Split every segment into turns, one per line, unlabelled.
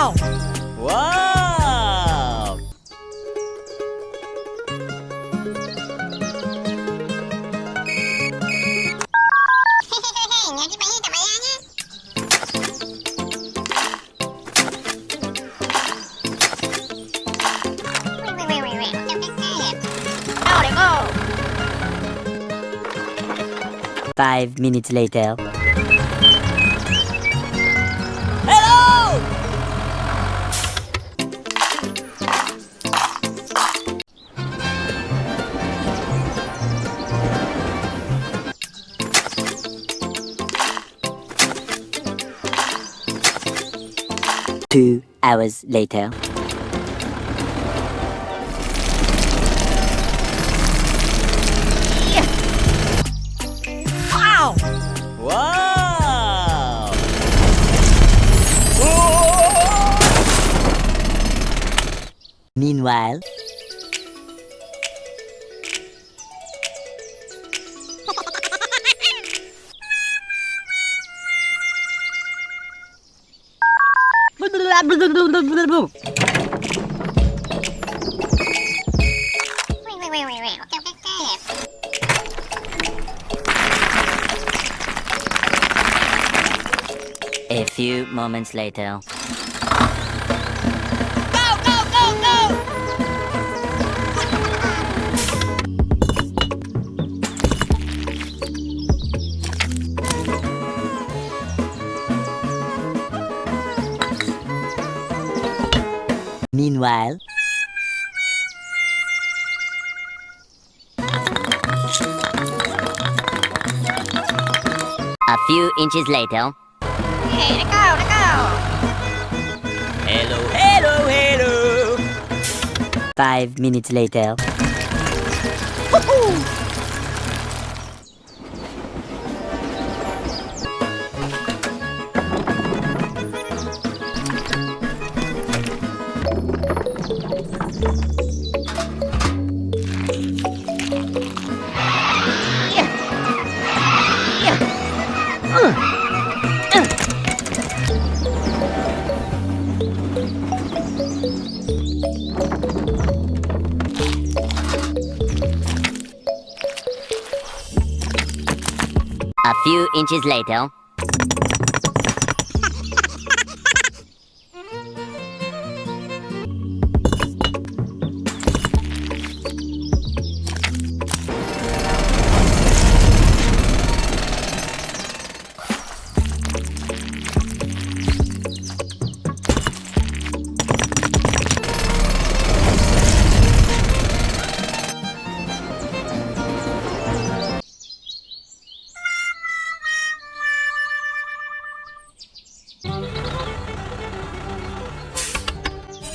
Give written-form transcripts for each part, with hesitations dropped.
Wow! Wow!
Nhớ cái bánh tao bánh nhá. Go, để go.
5 minutes later.
Hello!
Two hours later.
Wow! Wow!
Meanwhile, a few moments later.
Go, go, go, go!
Meanwhile, a few inches later.
Hey, let go, let go.
Hello, hello, hello!
5 minutes later. A few inches later.
Oh!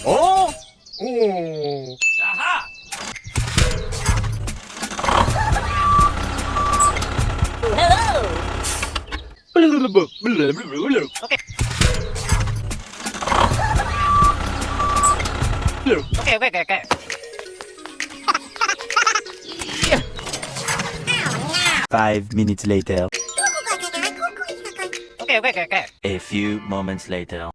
Oh! Aha!
Hello.
Okay. Okay.
5 minutes later.
Okay.
A few moments later.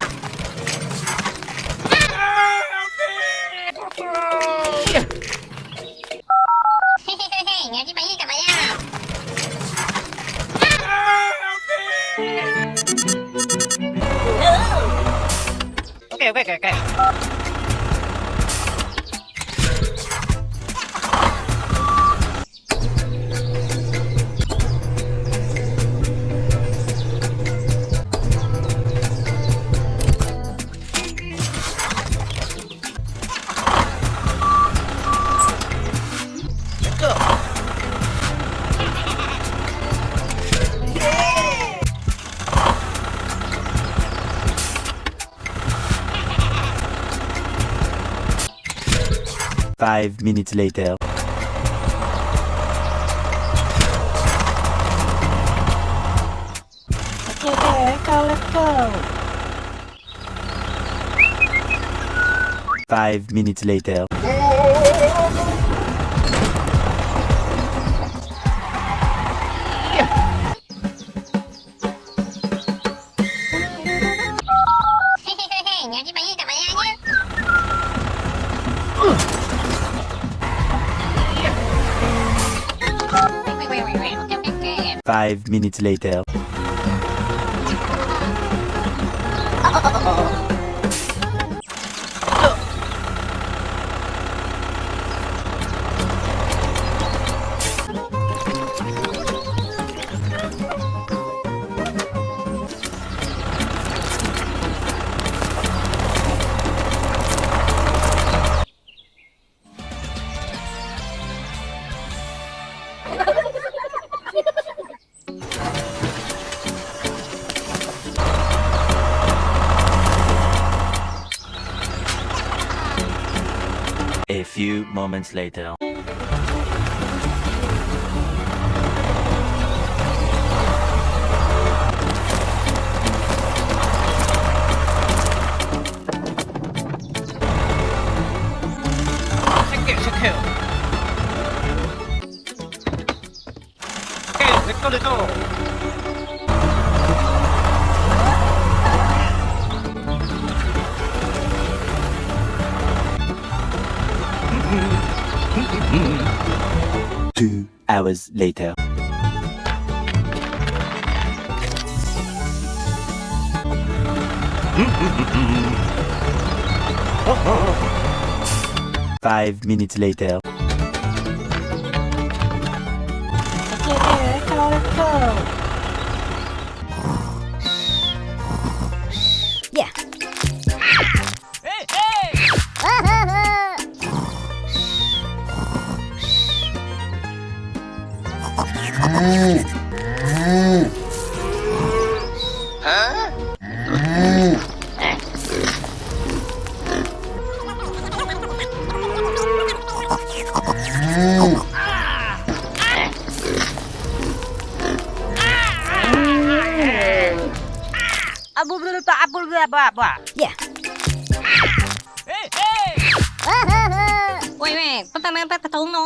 Nhớ cái bánh tao bánh nhá.
Okay.
5 minutes later.
Okay, let's go.
5 minutes later.
Nhớ cái bánh
5 minutes later. A few moments later.
새끼 새끼요. 오케이 내 거를 줘.
Two hours later. Five minutes later.
Okay, let's go.
Yeah.
에이 에이.
Yeah.
喂喂，不能不同人。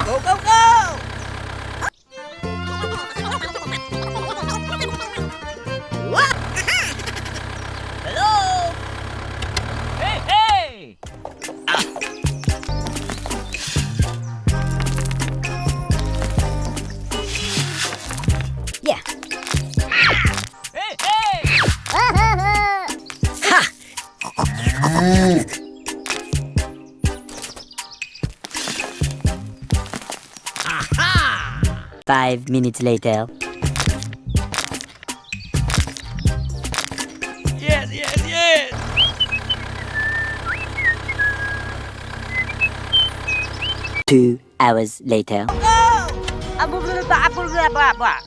Go go go. Hello. Hey hey.
Yeah.
Hey hey.
Ha! 5 minutes later.
Yes yes yes.
2 hours later.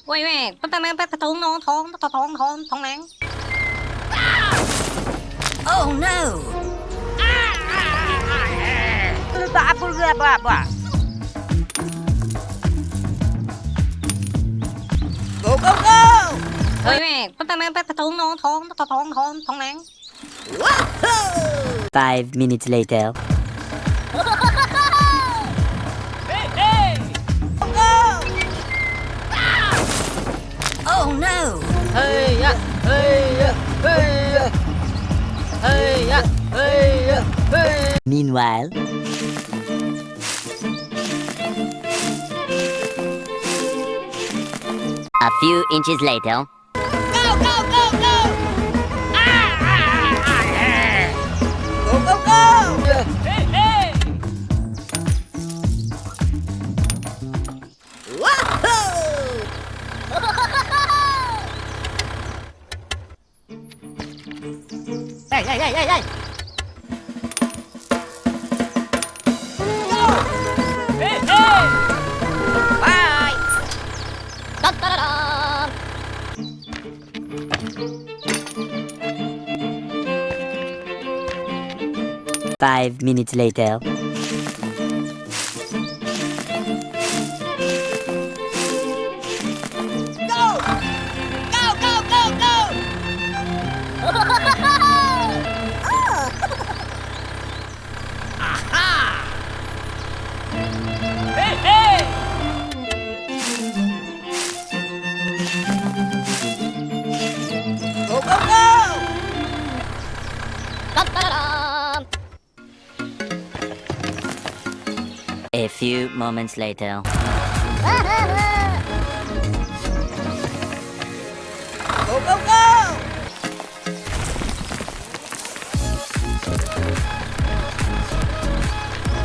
喂喂，不能不同人。
Oh no!
Go go go.
喂喂，不能不同人。
5 minutes later.
Hey hey. Go.
Oh no!
Hey ya hey ya hey ya. Hey ya hey ya hey.
Meanwhile, a few inches later.
Go go go go. Go go go. Hey hey. Hey hey hey hey hey. Go. Hey hey. Bye.
Da-da-da-da.
5 minutes later.
Go. Go go go go. Hey hey. Go go go.
Da-da-da-da.
A few moments later.
Go, go, go!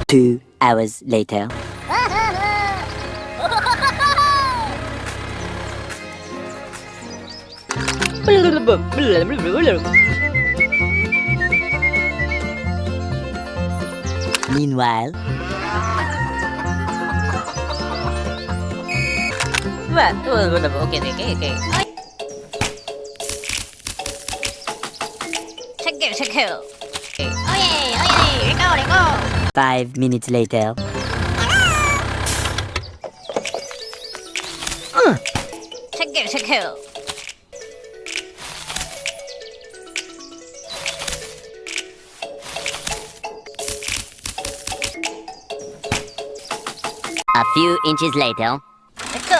2 hours later. Meanwhile,
오케이, 오케이, 오케이. 체크, 체크. 오예, 오예, 레고, 레고.
5 minutes later.
체크, 체크.
A few inches later.
체크.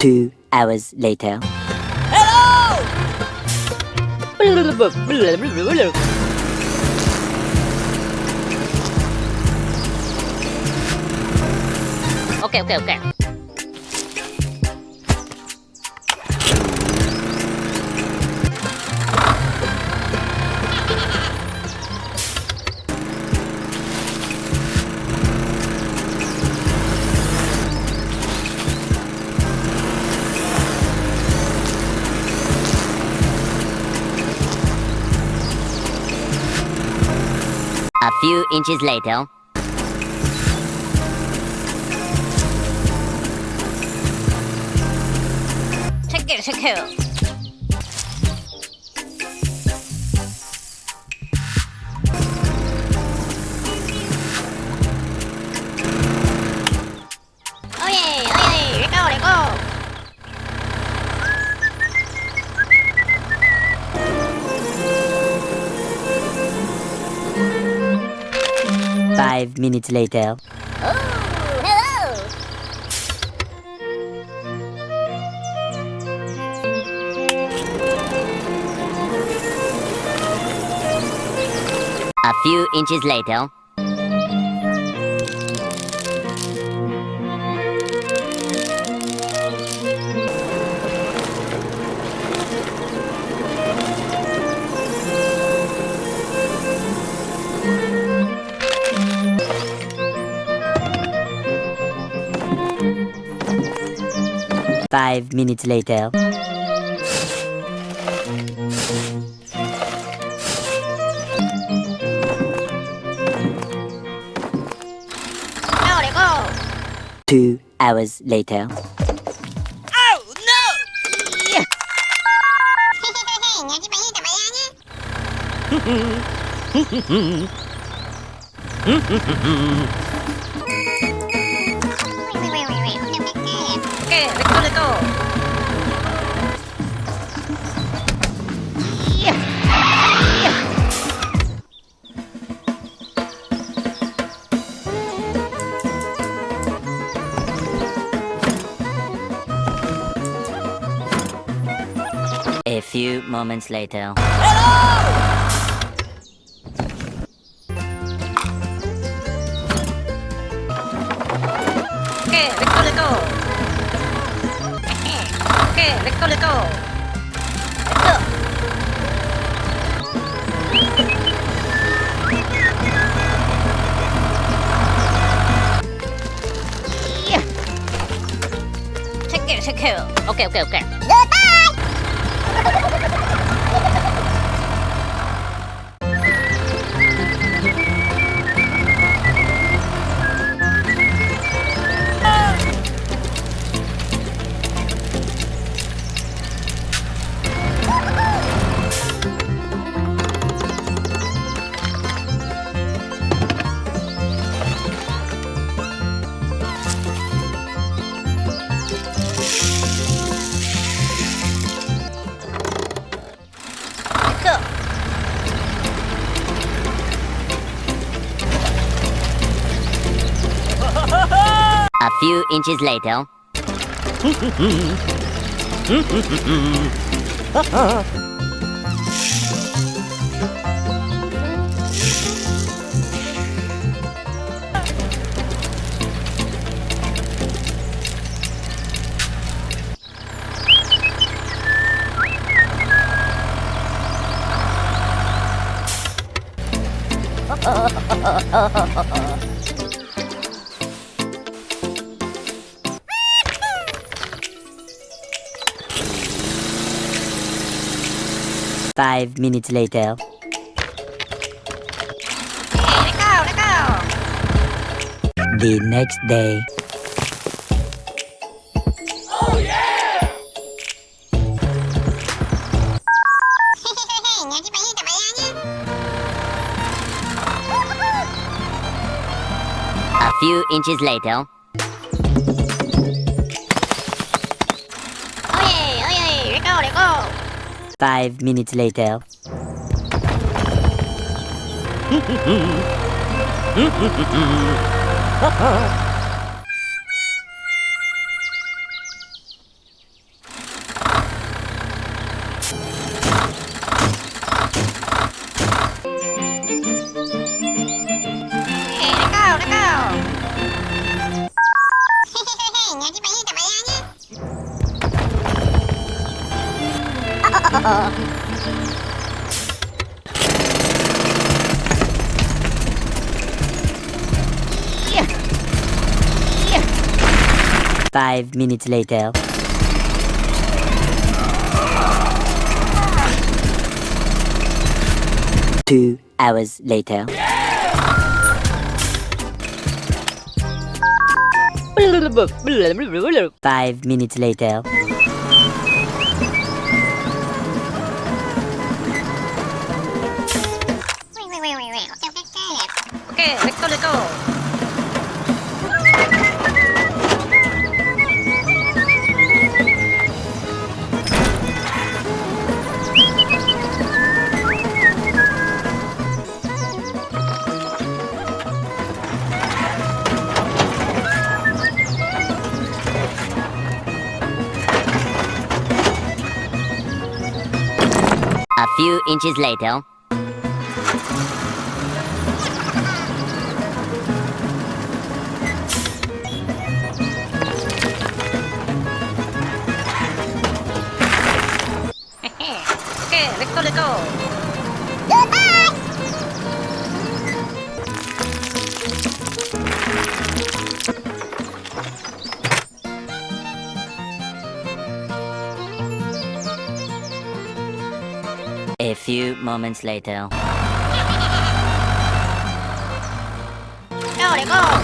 2 hours later.
오케이, 오케이, 오케이.
A few inches later.
체크, 체크. 오예, 오예, 레고, 레고.
오, 5 minutes later. A few inches later. Five minutes later.
레고, 레고.
2 hours later.
Oh, no!
오케이, 레고, 레고.
A few moments later.
오케이, 레고, 레고. 오케이, 레고, 레고. 레고. 체크, 체크. 오케이, 오케이, 오케이.
A few inches later. 5 minutes later.
Let go.
The next day.
Ngaji bayi tak bayarnya.
A few inches later.
Oh yeah, let go.
5 minutes later.
Let go. Ngaji bayi tak bayarnya.
Five minutes later. Two hours later. Five minutes later.
Wait. Okay, let go.
A few inches later.
Okay, let go.
A few moments later.
Let go.